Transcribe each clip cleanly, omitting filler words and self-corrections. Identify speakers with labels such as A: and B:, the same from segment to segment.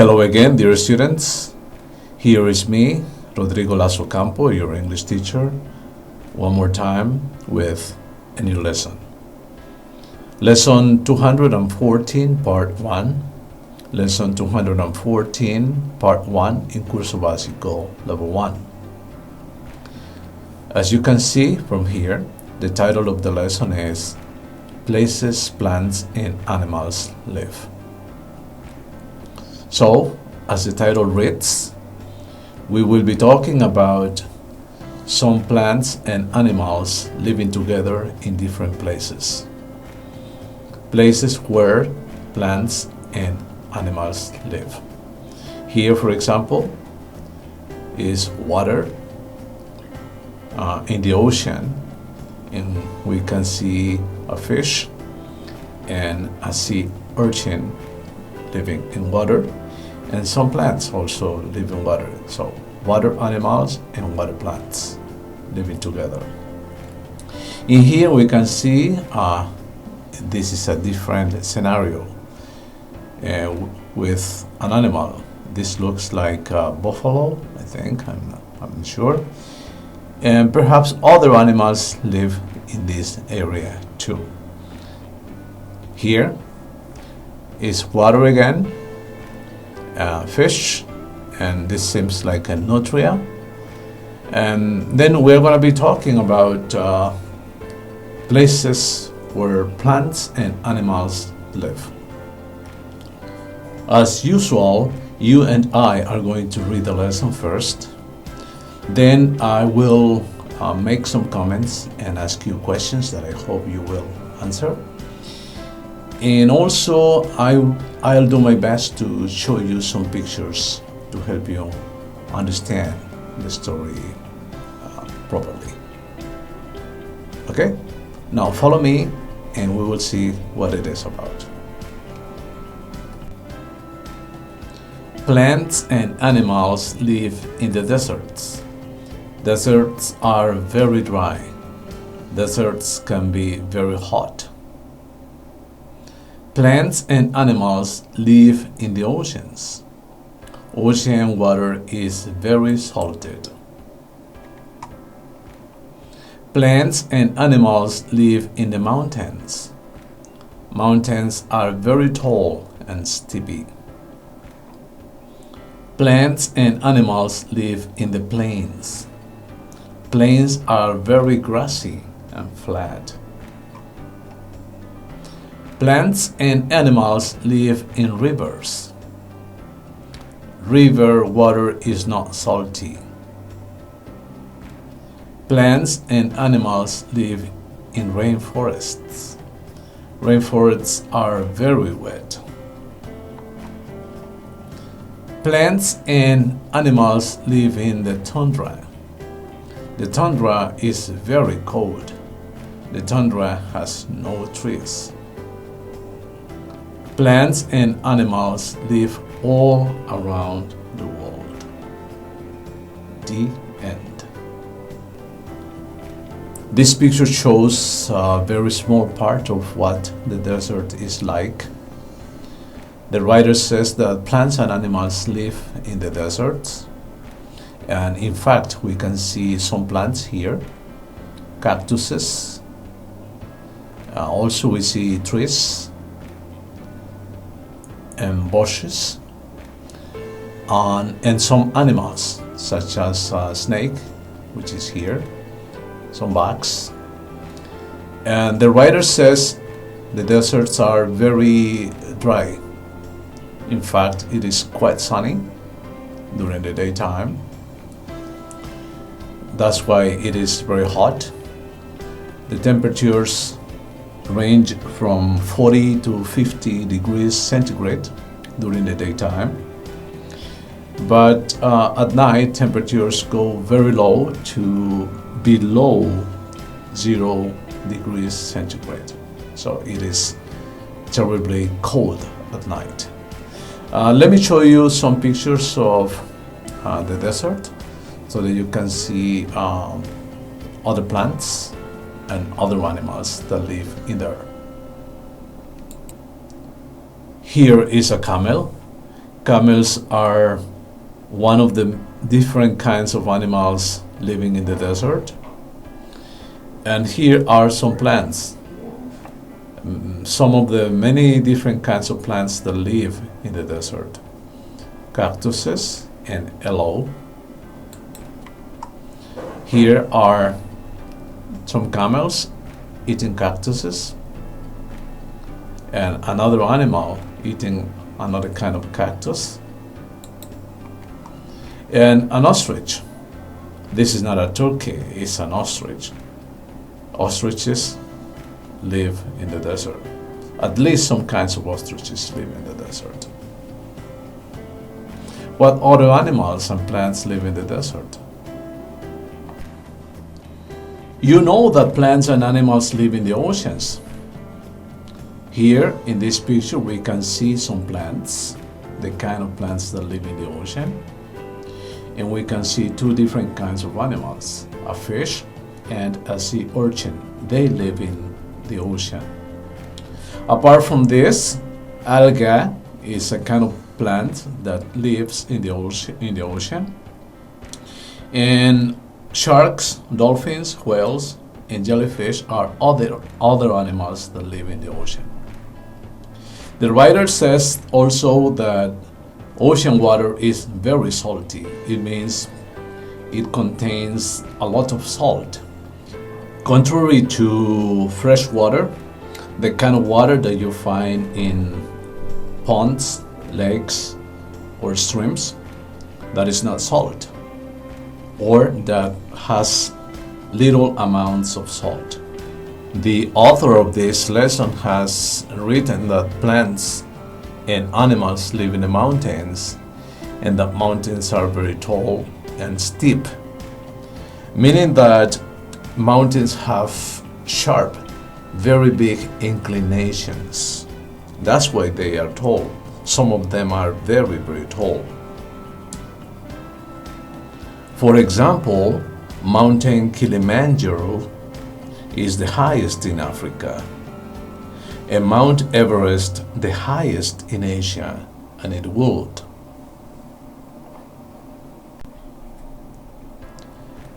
A: Hello again, dear students. Here is me, Rodrigo Lasso Campo, your English teacher, one more time with a new lesson. Lesson 214, Part 1. Lesson 214, Part 1 in Curso Básico, Level 1. As you can see from here, the title of the lesson is Places Plants and Animals Live. So, as the title reads, we will be talking about some plants and animals living together in different places. Places where plants and animals live. Here, for example, is water in the ocean, and we can see a fish and a sea urchin living in water, and some plants also live in water. So water animals and water plants living together. In here we can see this is a different scenario with an animal. This looks like a buffalo, I think, I'm not sure. And perhaps other animals live in this area too. Here is water again, fish, and this seems like a nutria. And then we're going to be talking about places where plants and animals live. As usual, you and I are going to read the lesson first. Then I will make some comments and ask you questions that I hope you will answer. And also, I'll do my best to show you some pictures to help you understand the story properly. Okay? Now follow me and we will see what it is about. Plants and animals live in the deserts. Deserts are very dry. Deserts can be very hot. Plants and animals live in the oceans. Ocean water is very salted. Plants and animals live in the mountains. Mountains are very tall and steepy. Plants and animals live in the plains. Plains are very grassy and flat. Plants and animals live in rivers. River water is not salty. Plants and animals live in rainforests. Rainforests are very wet. Plants and animals live in the tundra. The tundra is very cold. The tundra has no trees. Plants and animals live all around the world. The end. This picture shows a very small part of what the desert is like. The writer says that plants and animals live in the desert. And in fact, we can see some plants here, cactuses. Also we see trees and bushes, and some animals such as a snake, which is here, some bugs. And the writer says the deserts are very dry. In fact, it is quite sunny during the daytime. That's why it is very hot. The temperatures range from 40 to 50 degrees centigrade during the daytime. But at night, temperatures go very low to below 0 degrees centigrade. So it is terribly cold at night. Let me show you some pictures of the desert so that you can see other plants and other animals that live in there. Here is a camel. Camels are one of the different kinds of animals living in the desert. And here are some plants. Some of the many different kinds of plants that live in the desert. Cactuses and aloe. Here are some camels eating cactuses and another animal eating another kind of cactus, and an ostrich. This is not a turkey, it's an ostrich. Ostriches live in the desert. At least some kinds of ostriches live in the desert. What other animals and plants live in the desert? You know that plants and animals live in the oceans. Here in this picture we can see some plants, the kind of plants that live in the ocean. And we can see two different kinds of animals, a fish and a sea urchin. They live in the ocean. Apart from this, alga is a kind of plant that lives in the ocean. And sharks, dolphins, whales, and jellyfish are other animals that live in the ocean. The writer says also that ocean water is very salty. It means it contains a lot of salt. Contrary to fresh water, the kind of water that you find in ponds, lakes, or streams, that is not salt, or that has little amounts of salt. The author of this lesson has written that plants and animals live in the mountains, and that mountains are very tall and steep, meaning that mountains have sharp, very big inclinations. That's why they are tall. Some of them are very, very tall. For example, Mountain Kilimanjaro is the highest in Africa, and Mount Everest the highest in Asia and in the world.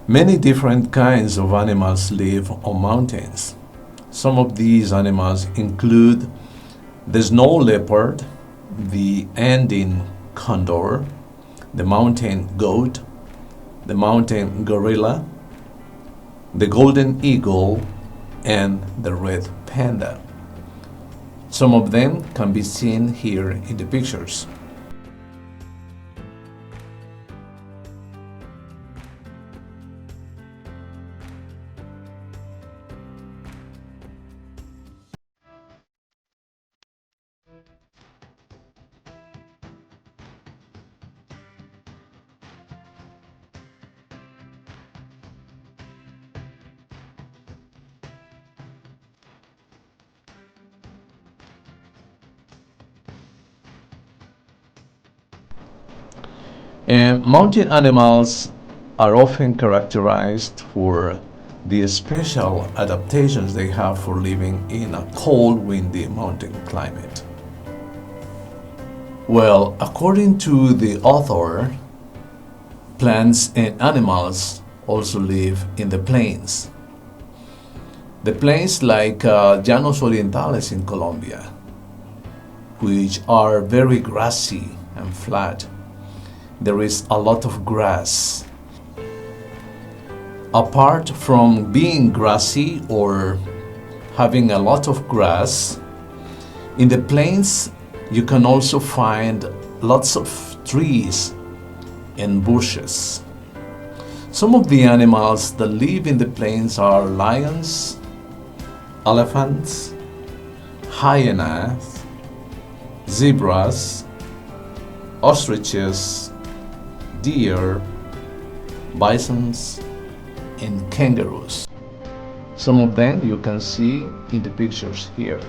A: Many different kinds of animals live on mountains. Some of these animals include the snow leopard, the Andean condor, the mountain goat, the mountain gorilla, the golden eagle, and the red panda. Some of them can be seen here in the pictures. And mountain animals are often characterized for the special adaptations they have for living in a cold, windy mountain climate. Well, according to the author, plants and animals also live in the plains. The plains like Llanos Orientales in Colombia, which are very grassy and flat. There is a lot of grass. Apart from being grassy or having a lot of grass, in the plains you can also find lots of trees and bushes. Some of the animals that live in the plains are lions, elephants, hyenas, zebras, ostriches, deer, bisons, and kangaroos. Some of them you can see in the pictures here.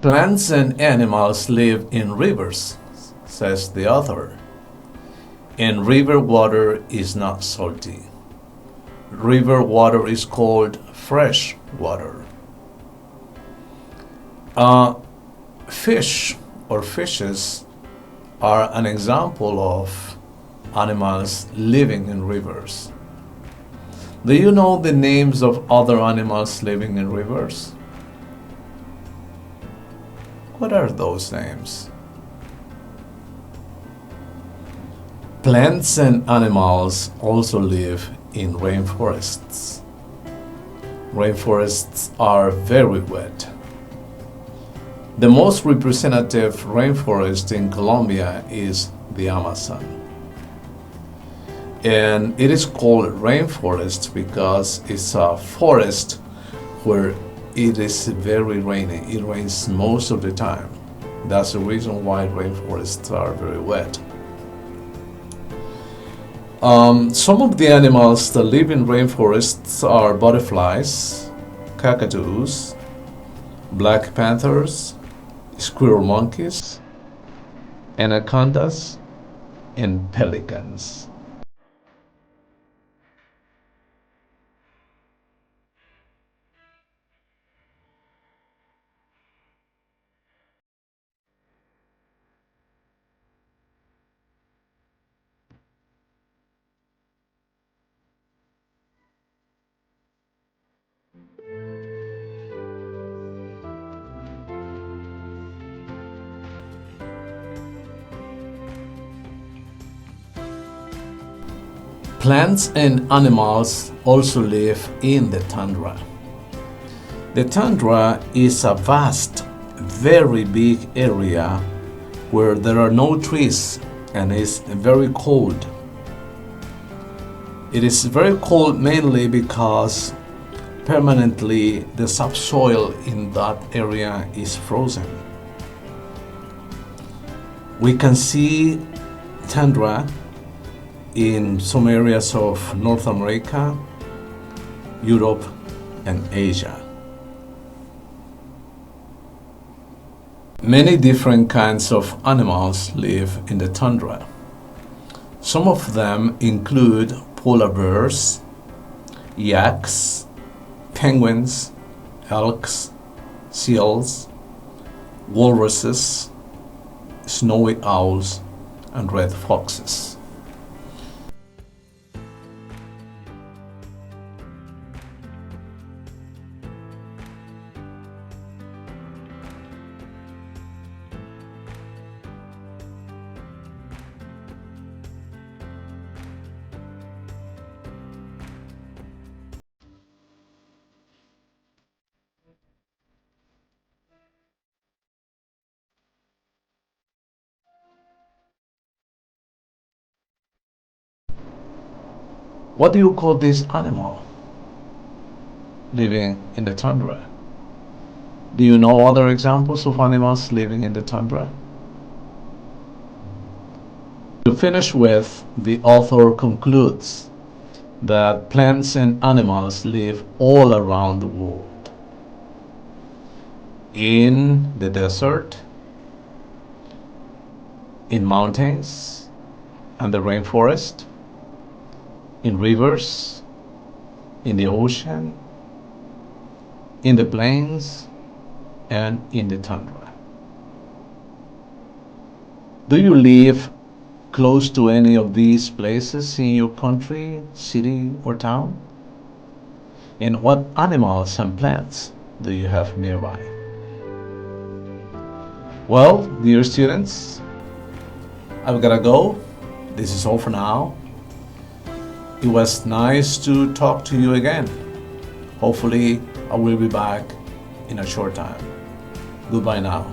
A: Plants and animals live in rivers, says the author, and river water is not salty. River water is called fresh water. Fish or fishes are an example of animals living in rivers. Do you know the names of other animals living in rivers? What are those names? Plants and animals also live in rainforests. Rainforests are very wet. The most representative rainforest in Colombia is the Amazon. And it is called rainforest because it's a forest where it is very rainy. It rains most of the time. That's the reason why rainforests are very wet. Some of the animals that live in rainforests are butterflies, cockatoos, black panthers, squirrel monkeys, anacondas, and pelicans. Plants and animals also live in the tundra. The tundra is a vast, very big area where there are no trees and is very cold. It is very cold mainly because permanently the subsoil in that area is frozen. We can see tundra in some areas of North America, Europe, and Asia. Many different kinds of animals live in the tundra. Some of them include polar bears, yaks, penguins, elks, seals, walruses, snowy owls, and red foxes. What do you call this animal living in the tundra? Do you know other examples of animals living in the tundra? To finish with, the author concludes that plants and animals live all around the world. In the desert, in mountains and the rainforest, in rivers, in the ocean, in the plains, and in the tundra. Do you live close to any of these places in your country, city, or town? And what animals and plants do you have nearby? Well, dear students, I've gotta go. This is all for now. It was nice to talk to you again. Hopefully, I will be back in a short time. Goodbye now.